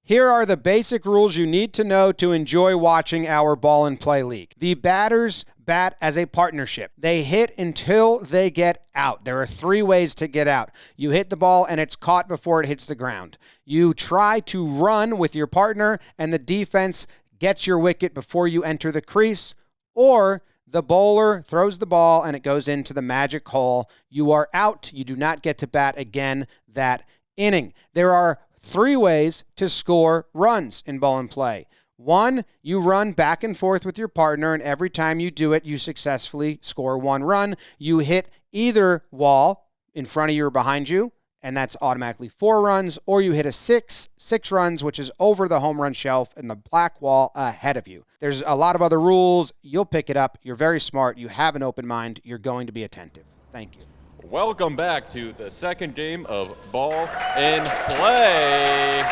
Here are the basic rules you need to know to enjoy watching our Ball and Play League. The batters bat as a partnership. They hit until they get out. There are 3 ways to get out. You hit the ball and it's caught before it hits the ground. You try to run with your partner and the defense gets your wicket before you enter the crease, or the bowler throws the ball and it goes into the magic hole. You are out. You do not get to bat again that inning. There are 3 ways to score runs in Ball and Play. 1, you run back and forth with your partner, and every time you do it, you successfully score 1 run. You hit either wall in front of you or behind you, and that's automatically 4 runs, or you hit a 6 runs, which is over the home run shelf and the black wall ahead of you. There's a lot of other rules. You'll pick it up. You're very smart. You have an open mind. You're going to be attentive. Thank you. Welcome back to the second game of Ball and Play,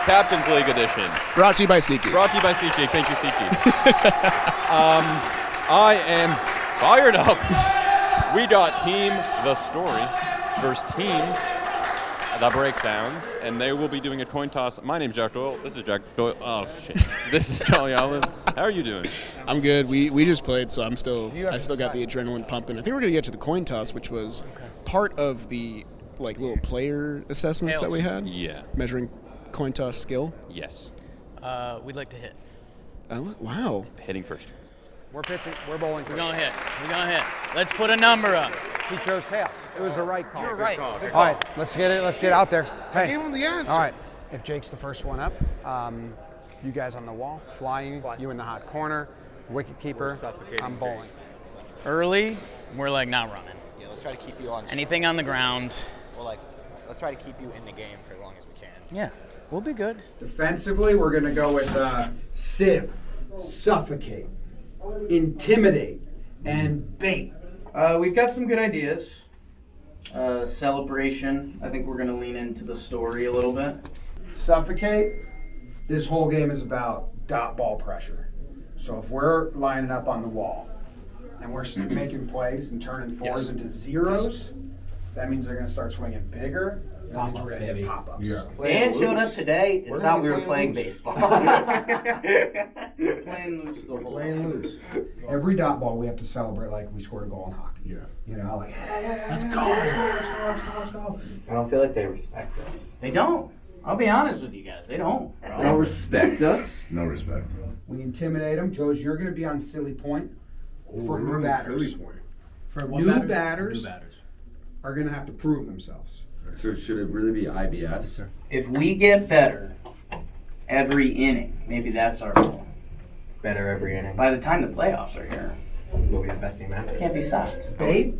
Captain's League Edition. Brought to you by SeatGeek. Brought to you by SeatGeek. Thank you, SeatGeek. I am fired up. We got Team The Story versus Team The Breakdowns, and they will be doing a coin toss. My name's Jack Doyle. This is Jack Doyle. Oh, shit. This is Charlie Allen. How are you doing? I'm good. We just played, so I still got the adrenaline pumping. I think we're going to get to the coin toss, which was part of the little player assessments that we had. Yeah. Measuring coin toss skill. Yes. We'd like to hit. Wow. Hitting first. We're pitching. We're bowling. We're going to hit. We're going to hit. Let's put a number up. He chose tails. It was the right call. You're right. All right, let's get it. Let's get out there. Hey. I gave him the answer. All right. If Jake's the first one up, you guys on the wall, flying. You in the hot corner, wicket keeper. I'm bowling. Early, we're not running. Yeah, let's try to keep you on. Anything on the ground. Well, let's try to keep you in the game for as long as we can. Yeah, we'll be good. Defensively, we're going to go with sib, suffocate, intimidate, and bait. We've got some good ideas. Celebration. I think we're going to lean into the story a little bit. Suffocate, this whole game is about dot ball pressure. So if we're lining up on the wall and we're making plays and turning 4s into 0s, that means they're going to start swinging bigger. That means we're going to hit pop-ups. Yeah. Dan showed up today and thought we were playing baseball. Playing loose the whole Playing loose. Every dot ball we have to celebrate like we scored a goal in hockey. Yeah. You know, like, let's go. Let's go. I don't feel like they respect us. They don't. I'll be honest with you guys. They don't. They don't respect us? No respect. We intimidate them. Joe's, you're going to be on silly point for new batters. For New batters are going to have to prove themselves. So should it really be IBS? If we get better every inning, maybe that's our goal. Better every inning. By the time the playoffs are here, We'll be the best team ever. can't be stopped. Bait,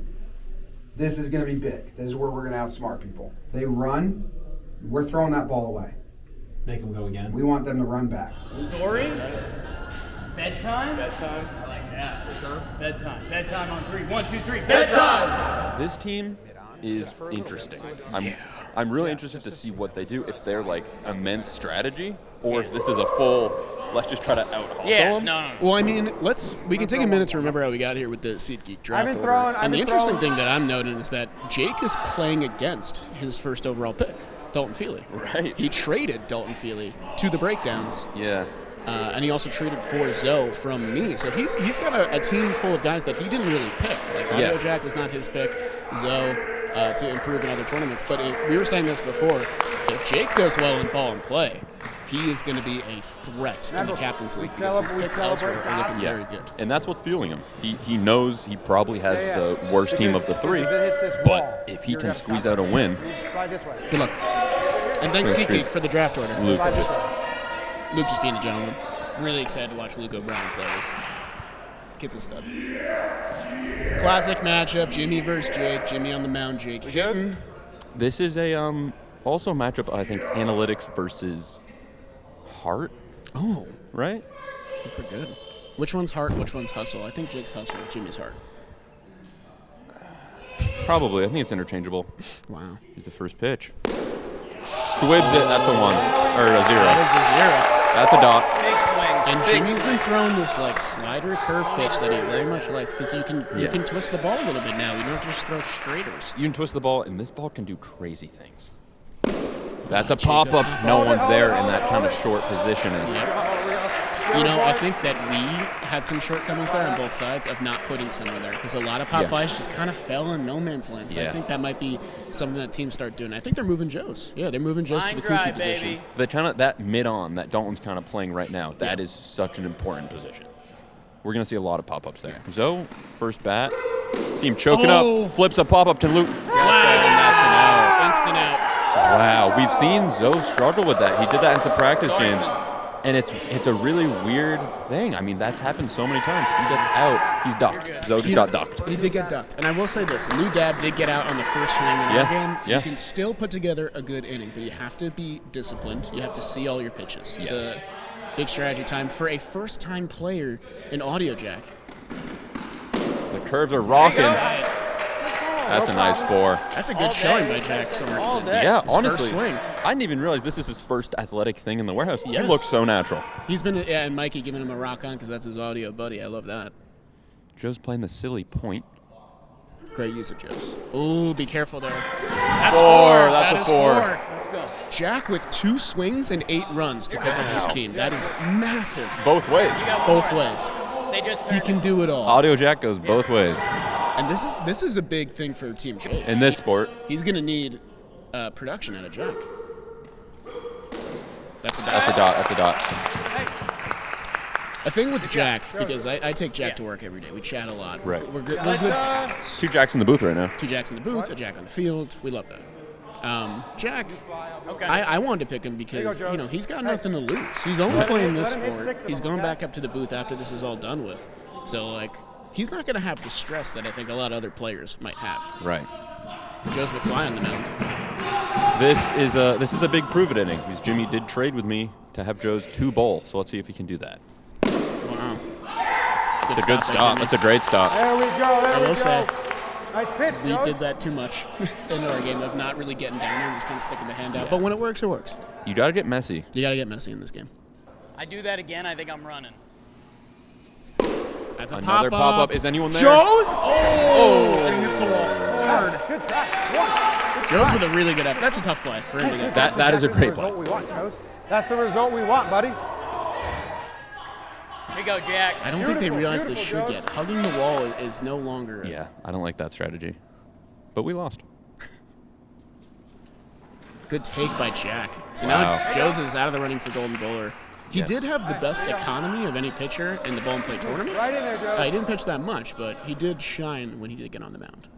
this is going to be big. This is where we're going to outsmart people. They run, we're throwing that ball away. Make them go again. We want them to run back. Story? Bedtime? Bedtime. I like that. Bedtime. Bedtime on 3. 1, 2, 3. Bedtime! This team is interesting. I'm really interested to see what they do, if they're immense strategy, or if this is a full, let's just try to out-hustle them. No. Well, I mean, we can take a minute to remember how we got here with the SeatGeek draft order. And the interesting thing that I'm noting is that Jake is playing against his first overall pick, Dalton Feely. Right. He traded Dalton Feely to the Breakdowns. Yeah. And he also traded for Zoe from me. So he's got a team full of guys that he didn't really pick. Audio Jack was not his pick. Zoe to improve in other tournaments. But we were saying this before. If Jake does well in Ball and Play, he is going to be a threat in the Captain's League because his picks elsewhere are looking very good. And that's what's fueling him. He knows he probably has the worst team of the 3, but if he can squeeze out a win. Good luck. And thanks SeatGeek for the draft order. Luke just being a gentleman. Really excited to watch Luke O'Brien play this. Kid's a stud. Classic matchup, Jimmy versus Jake. Jimmy on the mound, Jake hitting. This is a also a matchup, I think, analytics versus heart. Oh. Right? I think we're good. Which one's heart, which one's hustle? I think Jake's hustle, Jimmy's heart. Probably. I think it's interchangeable. Wow. Here's the first pitch. Squibs it. That's a 1. Or a 0. That is a 0. That's a dot. And Jimmy's been throwing this slider curve pitch that he very much likes because you can twist the ball a little bit now. You don't just throw straighters. You can twist the ball, and this ball can do crazy things. That's a pop-up. No one's there in that kind of short positioning. You know, I think that we had some shortcomings there on both sides of not putting someone there because a lot of pop fives just kind of fell in no man's land. So I think that might be something that teams start doing. I think they're moving Joes. Yeah, they're moving Joes to the kooky position. The kind of that mid-on that Dalton's kind of playing right now, that is such an important position. We're going to see a lot of pop-ups there. Zoe, first bat. See him choking up, flips a pop-up to Luke. Wow, that's an out. Instant out. Wow, we've seen Zoe struggle with that. He did that in some practice games. And it's a really weird thing. I mean, that's happened so many times. He gets out, he's ducked. Zoe just got ducked. He did get ducked. And I will say this, Lou Dab did get out on the first swing in that game. You can still put together a good inning, but you have to be disciplined. You have to see all your pitches. It's a big strategy time for a first-time player in Audio Jack. The curves are rocking. That's a nice 4. That's a good showing by Jack Sorensen. Yeah, his honestly, first swing. I didn't even realize this is his first athletic thing in the warehouse. Yes. He looks so natural. He's been, and Mikey giving him a rock on because that's his audio buddy. I love that. Joe's playing the silly point. Great use of Joe's. Ooh, be careful there. That's 4. That's that a 4. Let's go. Jack with 2 swings and 8 runs to pick up his team. That is massive. Both ways. Both ways. They just He can do it all. Audio Jack goes both ways. And this is a big thing for Team Jake. In this sport. He's going to need production out of Jack. That's a dot. That's a dot. That's a dot. A thing with Jack, because I take Jack to work every day. We chat a lot. Right. We're good. We're good. 2 Jacks in the booth right now. 2 Jacks in the booth, a Jack on the field. We love that. Jack, I wanted to pick him because he's got nothing to lose. He's only playing this sport. He's going back up to the booth after this is all done with. So he's not going to have the stress that I think a lot of other players might have. Right. Joe's McFly on the mound. This is a big prove it inning because Jimmy did trade with me to have Joe's 2 bowl. So let's see if he can do that. Wow. It's a good stop. That's a great stop. There we go. I will say, Nice pitch, we Joe. did that too much in our game of not really getting down there and just kind of sticking the hand out. But when it works, it works. You got to get messy. You got to get messy in this game. I do that again, I think I'm running. That's a Another pop-up. Is anyone there? Joe's? Oh! And he hits the wall hard. Good track. Joe's with a really good effort. That's a tough play for him to get. That is a great That's the play. result we want, Toast. That's the result we want, buddy. Here you go, Jack. I don't think they realize they Beautiful, should Joe. get. Hugging the wall is no longer. Yeah, I don't like that strategy. But we lost. Good take by Jack. So Wow. now Joe's is out of the running for Golden Bowler. He Yes. did have the best economy of any pitcher in the ball and play tournament. Right in there, Joe. He didn't pitch that much, but he did shine when he did get on the mound.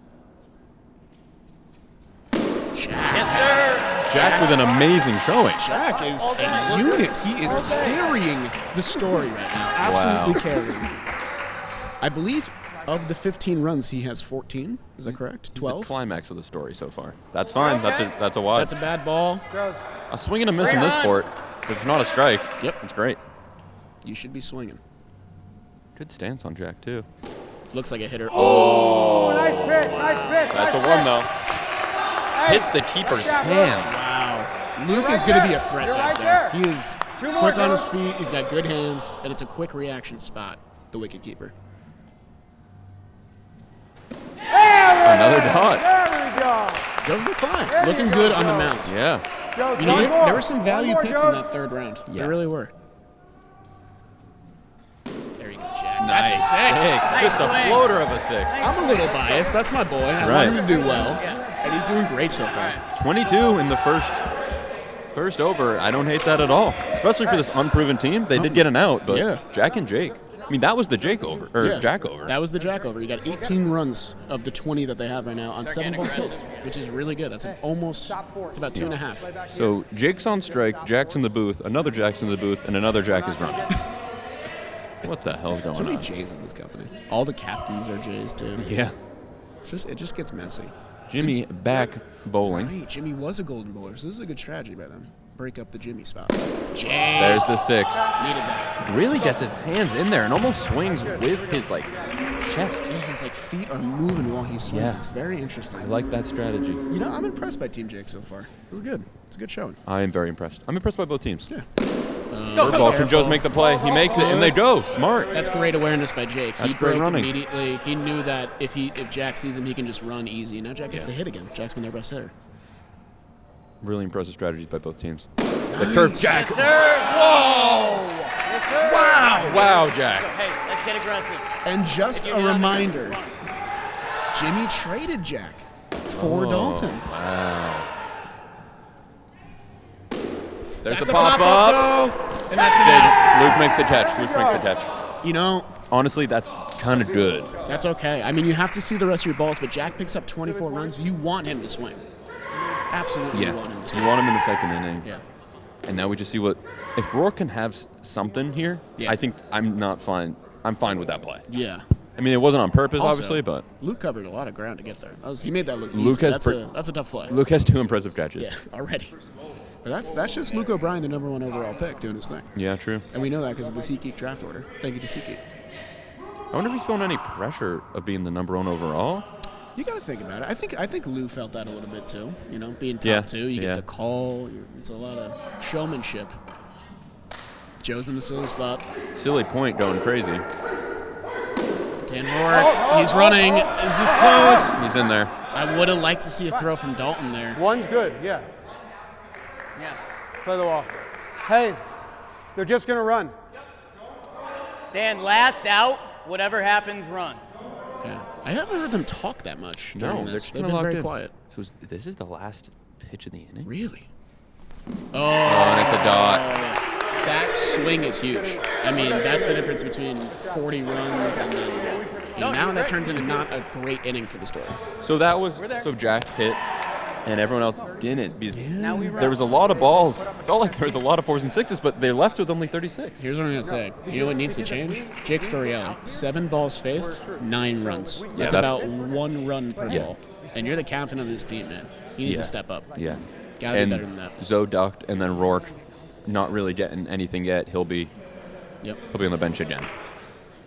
Jack. Jack with an amazing showing. Jack is a unit. He is carrying the story right now. Absolutely carrying. I believe of the 15 runs, he has 14. Is that correct? The 12? climax of the story so far. That's fine. That's a wide. That's a bad ball. A swing and a miss in this sport. If it's not a strike, it's great. You should be swinging. Good stance on Jack, too. Looks like a hitter. Oh, nice pitch, nice pitch. That's a nice 1, pitch. though. Hits the keeper's hands. Wow. Luke You're is right going to be there. a threat You're back right there. there. He is 2 more, quick on his Joe. feet. He's got good hands, and it's a quick reaction spot, the wicket keeper. Another dot. There we go. Joe's been fine. There Looking you go, good on the Joe. mound. Yeah. Joe, You know, one more. there were some One value more, picks Joe. in that 3rd round. Yeah. There really were. There you go, Jack. Nice. That's a 6. Just a floater of a 6. I'm a little biased. That's my boy. I Right. want him to do well, and he's doing great so far. 22 in the first over. I don't hate that at all, especially for this unproven team. They did get an out, but Yeah. Jack and Jake. I mean, that was the Jake over, or Jack over. That was the Jack over. You got 18 runs of the 20 that they have right now on 7 balls faced, which is really good. That's it's about 2.5. So Jake's on strike, Jack's in the booth, another Jack's in the booth, and another Jack is running. What the hell's Too going many on? Jays in this company. All the captains are Jays too. Yeah. It just gets messy. Jimmy back bowling. Right, Jimmy was a golden bowler, so this is a good strategy by them. Break up the Jimmy spots. Jay There's the 6. needed that. Really gets his hands in there and almost swings with his chest. Yeah, his feet are moving while he swings. Yeah. It's very interesting. I like that strategy. You know, I'm impressed by Team Jake so far. This is good. It's a good showing. I am very impressed. I'm impressed by both teams. Yeah. Third ball, can Joe's make the play? He makes it, and they go. Smart. That's great awareness by Jake. That's He great broke running. immediately. He knew that if Jack sees him, he can just run easy. Now Jack gets the hit again. Jack's been their best hitter. Really impressive strategies by both teams. The turf jack. Yes, sir. Whoa! Yes, sir. Wow. Wow, Jack. Hey, let's get aggressive. And just a reminder, Jimmy traded Jack for Dalton. Wow. There's That's the a pop-up. though. And that's it. Luke makes the catch. Luke makes the catch. You know, Honestly, that's kind of good. that's okay. I mean, you have to see the rest of your balls, but Jack picks up 24 runs. You want him to swing. Absolutely, you want him to swing. You want him in the second inning. Yeah. And now we just see what if Rourke can have something here. Yeah. I think I'm fine with that play. Yeah. I mean, it wasn't on purpose, Also, obviously, but Luke covered a lot of ground to get there. He made that look Luke easy. has That's a tough play. Luke has 2 impressive catches. Yeah, already. But that's just Luke O'Brien, the #1 overall pick, doing his thing. Yeah, true. And we know that because of the SeatGeek draft order. Thank you to SeatGeek. I wonder if he's feeling any pressure of being the #1 overall. You got to think about it. I think Lou felt that a little bit too. You know, being top Yeah, 2, you yeah. get the call. It's a lot of showmanship. Joe's in the silly spot. Silly point going crazy. Dan Rourke, he's running. Is this close? He's in there. I would have liked to see a throw from Dalton there. One's good, yeah. Yeah. Play the wall. Hey, they're just going to run. Dan, last out. Whatever happens, run. Okay. I haven't heard them talk that much. No, during they're this. just They've kinda been locked very in. quiet. So this is the last pitch of the inning? Really? Oh, and it's a dot. That swing is huge. I mean, that's the difference between 40 runs and then now that turns into not a great inning for the Story. So that was so Jack hit, and everyone else didn't because Now we run. there was a lot of balls. It felt like there was a lot of 4s and 6s, but they left with only 36. Here's what I'm going to say. You know what needs to change? Jake Storiale, 7 balls faced, 9 runs. That's that's- about 1 run per Yeah. ball. And you're the captain of this team, man. He needs to step up. Yeah. Gotta be and better than that. Zoe ducked, and then Rourke, not really getting anything yet. He'll be Yep. on the bench again.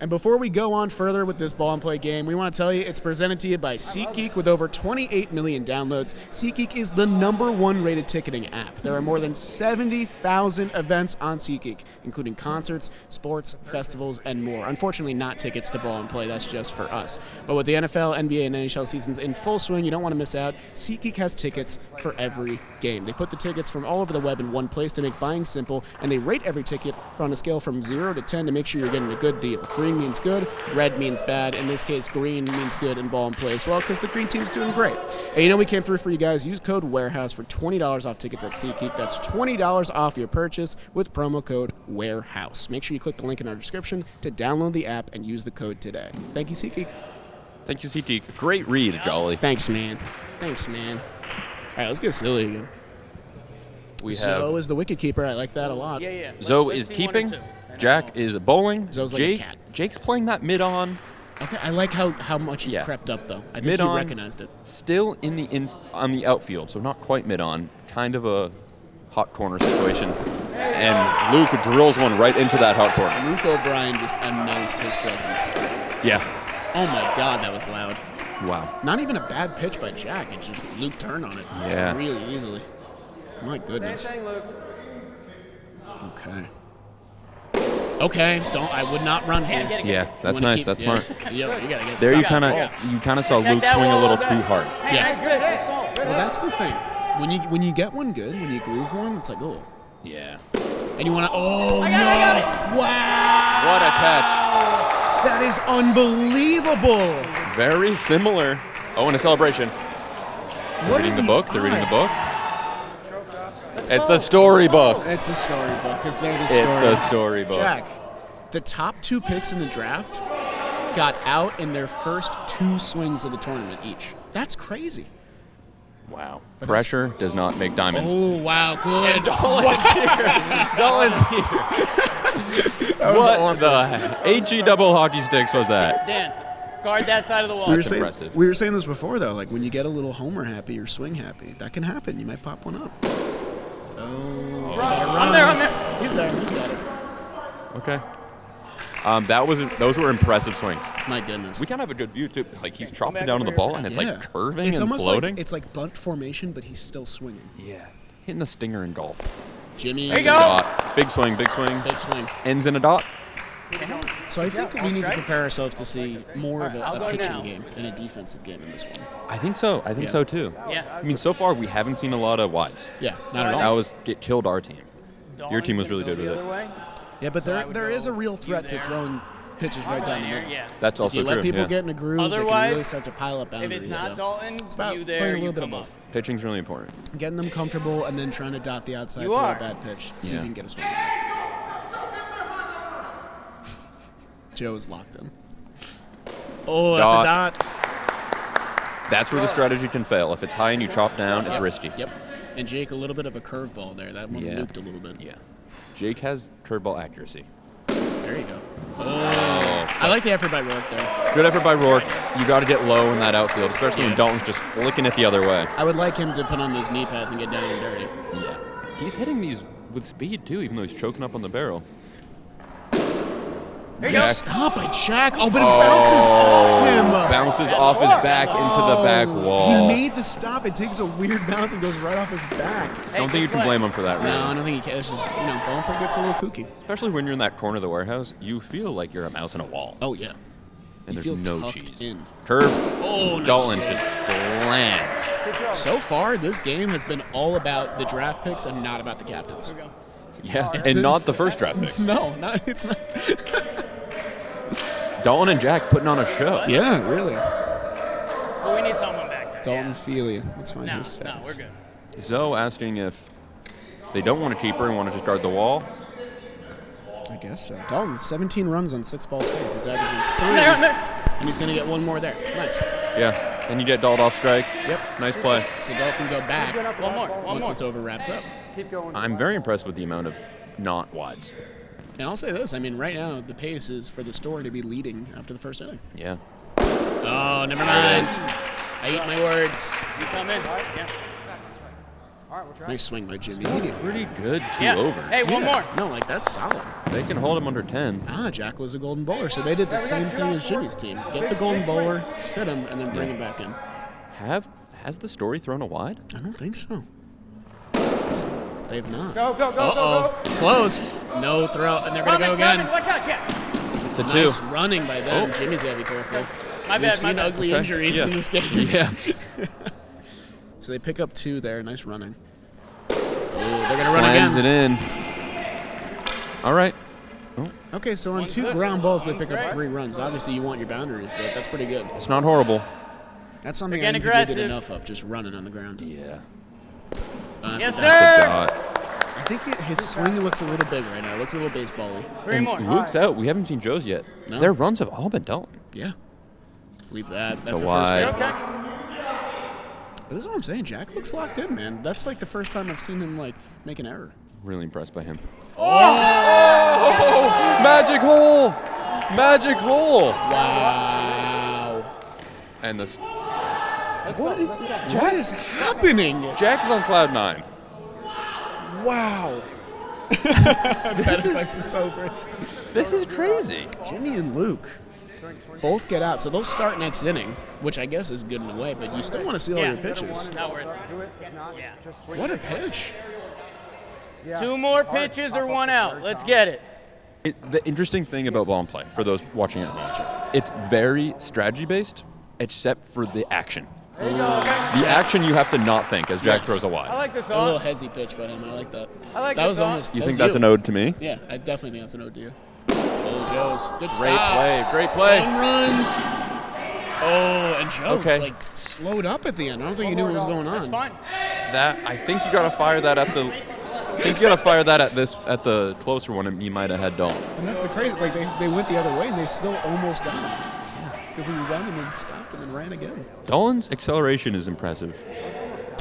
And before we go on further with this ball and play game, we want to tell you it's presented to you by SeatGeek with over 28 million downloads. SeatGeek is the #1 rated ticketing app. There are more than 70,000 events on SeatGeek, including concerts, sports, festivals, and more. Unfortunately, not tickets to ball and play. That's just for us. But with the NFL, NBA, and NHL seasons in full swing, you don't want to miss out. SeatGeek has tickets for every game. They put the tickets from all over the web in one place to make buying simple, and they rate every ticket on a scale from 0 to 10 to make sure you're getting a good deal. Green means good, red means bad. In this case, green means good in ball and play as well because the green team's doing great. And you know we came through for you guys. Use code WAREHOUSE for $20 off tickets at SeatGeek. That's $20 off your purchase with promo code WAREHOUSE. Make sure you click the link in our description to download the app and use the code today. Thank you, SeatGeek. Thank you, CT. Great read, Jolly. Thanks, man. Thanks, man. All right, let's get silly again. We Zoe have is the wicket keeper. I like that a lot. Yeah, yeah. Zoe Let's is see 1 or keeping. 2. Jack is bowling. Zoe's like a Jake, cat. Jake's playing that mid on. Okay, I like how much he's Yeah. crept up, though. I think Mid he on. recognized it. Still on the outfield, so not quite mid on. Kind of a hot corner situation. And Luke drills one right into that hot corner. Luke O'Brien just announced his presence. Yeah. Oh my God, that was loud. Wow. Not even a bad pitch by Jack. It's just Luke turned on it. Yeah. Really easily. My goodness. Okay. Okay. I would not run here. Get it. Yeah, You that's wanna nice. keep- That's yeah. smart. Yo, you gotta get There you stopped. kind of saw Check Luke that swing a wall little back. too hard. Hey, Yeah. nice pitch. Let's go. Well, that's the thing. When you get one good, when you groove one, it's like, oh. Yeah. And you want to, oh I no! got it. Wow! What a catch. That is unbelievable! Very similar. Oh, and a celebration. What Reading are the book. They're reading the odds? book. It's the storybook. It's a storybook because they're the It's story. the storybook. Jack, the top 2 picks in the draft got out in their first 2 swings of the tournament each. That's crazy. Wow. Pressure does not make diamonds. Oh, wow, good. Dolan's here. Dolan's here. That was What awesome. the HE double hockey sticks was that? Dan, guard that side of the wall. We were, That's saying, impressive. we were saying this before, though. Like, when you get a little homer happy or swing happy, that can happen. You might pop one up. Oh, they gotta run. I'm there. He's there. He's got it. Okay. Those were impressive swings. My goodness. We kind of have a good view too. It's like he's chopping down on the ball and it's Yeah. like curving It's and almost floating. like it's like bunt formation, but he's still swinging. Yeah. Hitting the stinger in golf. Jimmy. There you It's a go. dot. Big swing, big swing. Big swing. Ends in a dot. So I think we need to prepare ourselves to see more of I'll a go pitching now. game and a defensive game in this one. I think so. I think Yeah. so too. Yeah. I mean, so far we haven't seen a lot of wides. Yeah, not at That all. it killed our team. Your team was really Dalton's good gonna with go it. the other way. Yeah, but So I there would there is go a real you threat to there. throwing pitches right down the There, middle. yeah. That's If also you true. let people yeah. get in a groove, they can Otherwise, really start to pile up If boundaries. it's not so Dalton, it's about you there, playing a you little bit of come both. Pitching's really important. Getting them comfortable and then trying to dot the outside, You throw are. a bad pitch, see if Yeah. you can get a swing. Joe is locked in. Oh, that's a dot. That's where the strategy can fail. If it's high and you chop down, it's risky. Yep. And Jake, a little bit of a curveball there. That one Yeah. looped a little bit. Yeah. Jake has curveball accuracy. There you go. Oh. I like the effort by Rourke there. Good effort by Rourke. You got to get low in that outfield, especially when Dalton's just flicking it the other way. I would like him to put on those knee pads and get down and dirty. Yeah. He's hitting these with speed too, even though he's choking up on the barrel. Nice stop by Jack. Oh, but it bounces off him. Bounces off his back into the back wall. He made the stop. It takes a weird bounce and goes right off his back. Don't think you can blame him for that, really. No, I don't think he can. It's just, ball play gets a little kooky. Especially when you're in that corner of the warehouse, you feel like you're a mouse in a wall. Oh, yeah. And you there's feel no tucked cheese. in. Curve. Oh, nice Dalton hit. just slams. So far, this game has been all about the draft picks and not about the captains. Yeah, and not the first draft pick. No, it's not. Dalton and Jack putting on a show. Yeah, really. But we need someone back there. Dalton Feely. Let's find No, his no, stats. we're good. Zoe asking if they don't want a keeper and want to just guard the wall. I guess so. Dalton, 17 runs on 6 balls faced. He's averaging 3. There. And he's going to get one more there. Nice. Yeah, and you get Dalton off strike. Yep. Nice play. So Dalton go back One more. once this over wraps up. Keep going. I'm very impressed with the amount of not wides. And I'll say this. I mean, right now, the pace is for the Story to be leading after the first inning. Yeah. Oh, never mind. I eat my words. You come in. Yeah. All right, we'll try. Nice swing by Jimmy. Pretty good two Yeah. overs. Hey, one more. No, that's solid. They can hold him under 10. Jack was a golden bowler. So they did the same thing as Jimmy's team. Get the golden bowler, sit him, and then bring him back in. Has the Story thrown a wide? I don't think so. They've not. Go, go, go, Uh-oh. go, go. Close. No throw, and they're going to go again. Watch out, yeah. It's a Nice two. running by them. Oh. Jimmy's got to be careful. My We've bad, my seen bad. ugly Okay. injuries Yeah. in this game. Yeah. So they pick up 2 there. Nice running. Oh, they're going to run again. Slams it in. All right. Okay, so on One's 2 good. ground balls, they pick up One's 3 runs. Obviously, you want your boundaries, but that's pretty good. It's not horrible. That's something I They're didn't getting think they did aggressive. enough of, just running on the ground. Yeah. That's Yes, a sir. dot. It's a dot. I think his swing looks a little big right now. It looks a little baseball-y. 3 And more. Luke's out. We haven't seen Joe's yet. No. Their runs have all been Dalton. Yeah. Leave that. That's a the first wide. pick. Okay. But this is what I'm saying. Jack looks locked in, man. That's like the first time I've seen him make an error. Really impressed by him. Oh! Magic hole! Magic hole! Wow. And the What is happening? Jack is on cloud 9. Wow. This is so rich. This is crazy. Jimmy and Luke both get out, so they'll start next inning, which I guess is good in a way, but you still want to see all Yeah. your pitches. Not worth it. Do it. If not, Yeah. just swing. What a pitch. Yeah. 2 more It's hard. pitches Pop or up 1 the out. third Let's time. get it. The interesting thing about ball and play, for those watching at home, it's very strategy-based, except for the action. There you go. Okay. The action you have to not think as Jack throws a I wide. like the A little thought. hezzy pitch by him. I like that. I like that the was thought. almost. You that think was that's an ode to me? Yeah, I definitely think that's an ode to you. Oh, Joe's good Great stop. play, great play. Home runs. Oh, and Joe's Okay. slowed up at the end. I don't think he knew what was going on. That's fine. That I think you gotta fire that at the. I think you gotta fire that at the closer one, and you might have had Dalton. And that's the crazy. Like they went the other way and they still almost got him. Because he ran and then stopped and then ran again. Dalton's acceleration is impressive.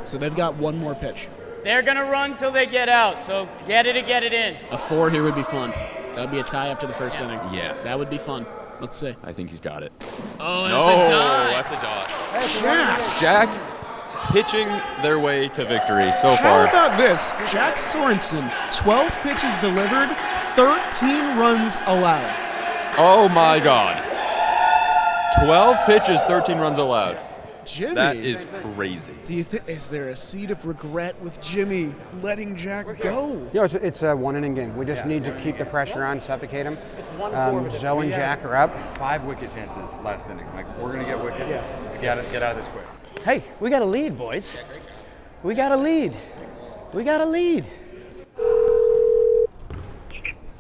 So they've got one more pitch. They're going to run till they get out, so get it in. A 4 here would be fun. That would be a tie after the first inning. Yeah. That would be fun. Let's see. I think he's got it. Oh, and No, it's a tie. that's a dot. Jack. Jack pitching their way to victory so How far. about this? Jack Sorensen, 12 pitches delivered, 13 runs allowed. Oh my God. 12 pitches, 13 runs allowed. Jimmy. That is crazy. Do you think is there a seed of regret with Jimmy letting Jack go? Yeah, it's a 1-inning game. We just need to keep the pressure on, suffocate him. Zoe and Jack are up. 5 wicket chances last inning. Like, we're gonna get wickets. We gotta get out of this quick. Hey, we got a lead, boys. We got a lead. We got a lead.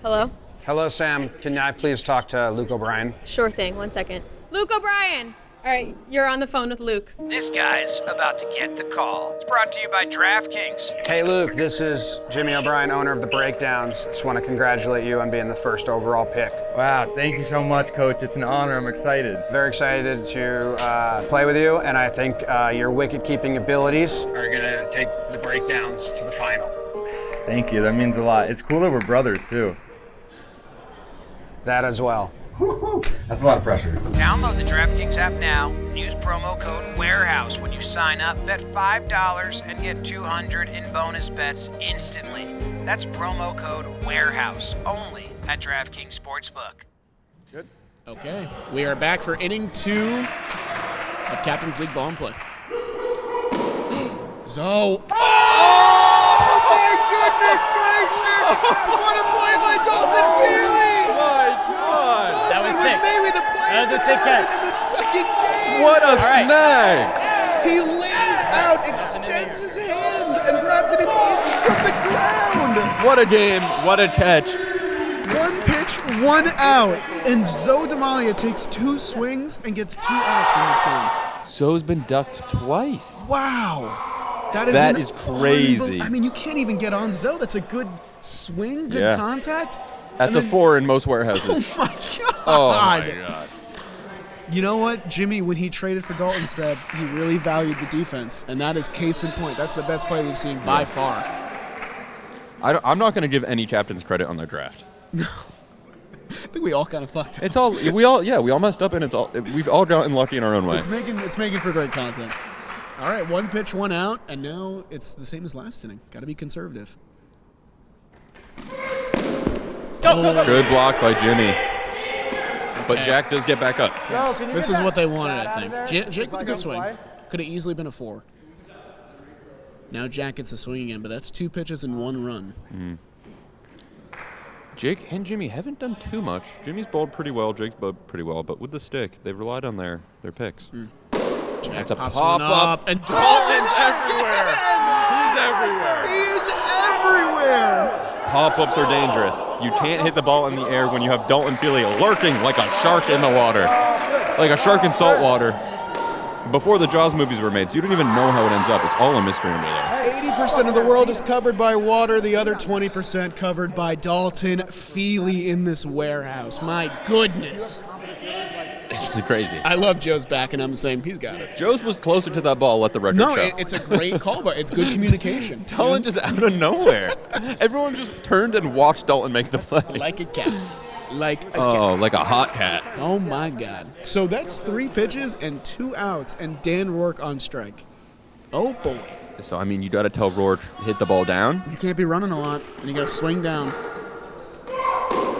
Hello? Hello, Sam. Can I please talk to Luke O'Brien? Sure thing. 1 second. Luke O'Brien! All right, you're on the phone with Luke. This guy's about to get the call. It's brought to you by DraftKings. Hey, Luke. This is Jimmy O'Brien, owner of the Breakdowns. Just want to congratulate you on being the first overall pick. Wow, thank you so much, Coach. It's an honor. I'm excited. Very excited to play with you, and I think your wicket-keeping abilities are going to take the Breakdowns to the final. Thank you. That means a lot. It's cool that we're brothers, too. That as well. That's a lot of pressure. Download the DraftKings app now and use promo code WAREHOUSE when you sign up. Bet $5 and get $200 in bonus bets instantly. That's promo code WAREHOUSE only at DraftKings Sportsbook. Good. Okay, we are back for inning 2 of Captain's League ball and play. So. Oh my goodness gracious! What a play by Dalton Feely! That was sick. Maybe the player That was a sick catch. in the second game. What a right. snag! He lays out, extends his hand, and grabs it an inch from the ground. What a game! What a catch! 1 pitch, 1 out, and Zoe Demalia takes 2 swings and gets 2 outs in this game. Zoe's been ducked twice. Wow. That is crazy. I mean, you can't even get on Zoe. That's a good swing, good Yeah. contact. That's And a then- 4 in most warehouses. Oh my God. Oh my God. You know what? Jimmy, when he traded for Dalton, said he really valued the defense, and that is case in point. That's the best play we've seen by far. I'm not going to give any captains credit on their draft. I think we all kind of fucked up. It's all we all messed up, and we've all gotten lucky in our own way. It's making for great content. All right, 1 pitch, 1 out, and now it's the same as last inning. Got to be conservative. Good block by Jimmy. But Jack does get back up. This is what they wanted, I think. Jake with a good swing. Could have easily been a 4. Now Jack gets a swing again, but that's 2 pitches and 1 run. Jake and Jimmy haven't done too much. Jimmy's bowled pretty well, Jake's bowled pretty well, but with the stick, they've relied on their picks. Jack That's a pops pop one up, and Dalton's everywhere. He's everywhere. He is everywhere. Pop-ups are dangerous. You can't hit the ball in the air when you have Dalton Feely lurking like a shark in the water. Like a shark in salt water. Before the Jaws movies were made, so you don't even know how it ends up. It's all a mystery under there. 80% of the world is covered by water, the other 20% covered by Dalton Feely in this warehouse. My goodness. It's crazy. I love Joe's back, and I'm saying he's got it. Joe's was closer to that ball, let the record No, show. it's a great call, but it's good communication. Dalton just out of nowhere. Everyone just turned and watched Dalton make the play. Like a cat. Like a cat. Oh, like a hot cat. Oh, my God. So that's 3 pitches and 2 outs, and Dan Rourke on strike. Oh, boy. So, I mean, you got to tell Rourke, hit the ball down. You can't be running a lot, and you got to swing down.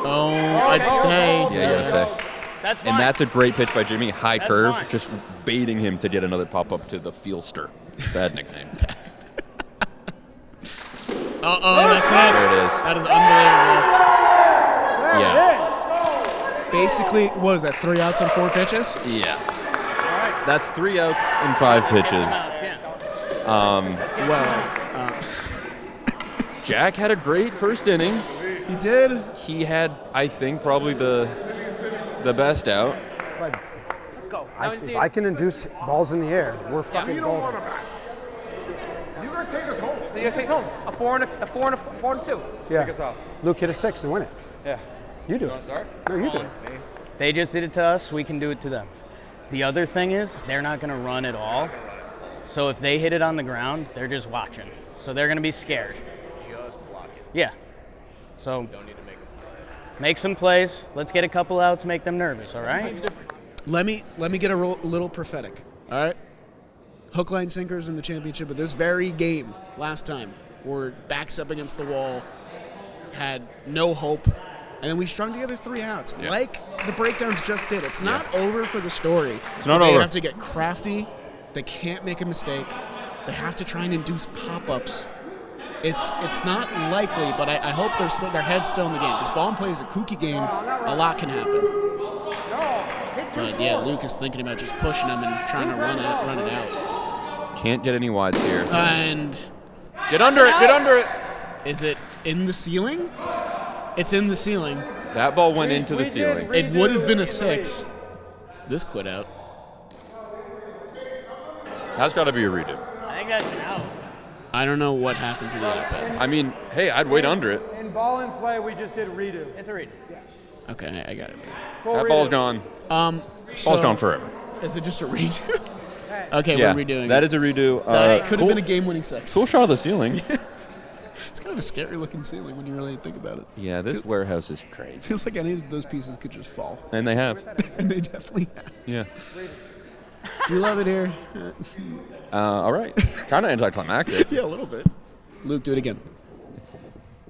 Oh, I'd stay. Yeah, you got to stay. That's fine. And that's a great pitch by Jimmy. High That's curve, fine. just baiting him to get another pop-up to the Fieldster. Bad nickname. That's it. There it is. That is unbelievable. Yeah. Basically, what is that, 3 outs on 4 pitches? Yeah. That's 3 outs and 5 pitches. Jack had a great first inning. He did. He had, I think, probably the best out. Let's go. If I can induce balls in the air, we're fucking golden. You guys take us home. So you take home a 4 and 2. Yeah. Take us off. Luke hit a 6 and win it. Yeah. You do Want it. to start? No, you do it. They just did it to us. We can do it to them. The other thing is they're not going to run at all. So if they hit it on the ground, they're just watching. So they're going to be scared. Just block it. Yeah. So Don't need to make a play. make some plays. Let's get a couple outs, make them nervous, all right? Let me get a little prophetic. All right. Hook, line, sinkers in the championship, but this very game last time, were backs up against the wall, had no hope, and then we strung together 3 outs, like the breakdowns just did. It's not over for the story. It's not They over. have to get crafty They can't make a mistake. They have to try and induce pop-ups. It's not likely, but I hope their head's still in the game. This ball and play is a kooky game. A lot can happen. But yeah, Luke is thinking about just pushing him and trying to run it out. Can't get any wides here. And get under it. Get under it. Is it in the ceiling? It's in the ceiling. That ball went into the ceiling. It would have been a 6. This quit out. That's got to be a redo. I think that's an out. I don't know what happened to the iPad. I mean, hey, I'd wait under it. In ball and play, we just did redo. It's a redo. Okay, I got it. That ball's gone. Ball's gone forever. Is it just a redo? Okay, Yeah, we're redoing that it. is a redo. That could cool, have been a game-winning 6. Cool shot of the ceiling. It's kind of a scary-looking ceiling when you really think about it. Yeah, this warehouse is crazy. It feels like any of those pieces could just fall. And they have. And they definitely have. Yeah. We love it here. All right. Kind of anticlimactic. Yeah, a little bit. Luke, do it again.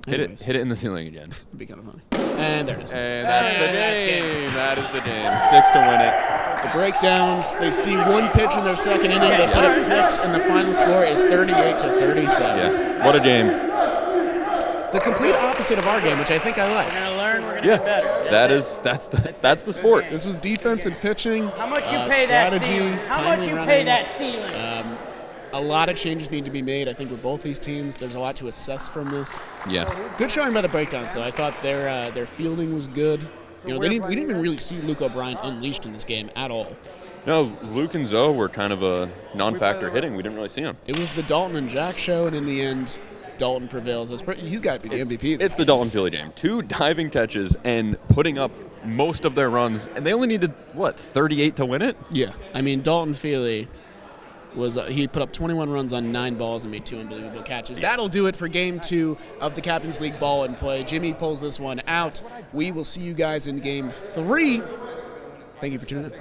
Hit it in the ceiling again. It'd be kind of funny. And there it is. And that's the game. That is the game. 6 to win it. The breakdowns, they see one pitch in their second inning, they put up 6, and the final score is 38 to 37. Yeah. What a game. The complete opposite of our game, which I think I like. We're gonna learn. We're gonna get better. That's the sport. This was defense and pitching. How much you pay strategy, that ceiling? How much timely you running. pay that ceiling? A lot of changes need to be made, I think, with both these teams. There's a lot to assess from this. Yes. Good showing by the breakdowns, though. I thought their fielding was good. You know, we didn't even really see Luke O'Brien unleashed in this game at all. No, Luke and Zoe were kind of a non-factor hitting. We didn't really see him. It was the Dalton and Jack show, and in the end, Dalton prevails. He's got to be the MVP. It's the Dalton Philly game. 2 diving catches and putting up most of their runs, and they only needed, 38 to win it? Yeah. I mean, Dalton Philly he put up 21 runs on 9 balls and made 2 unbelievable catches. That'll do it for Game 2 of the Captain's League Ball and Play. Jimmy pulls this one out. We will see you guys in Game 3. Thank you for tuning in.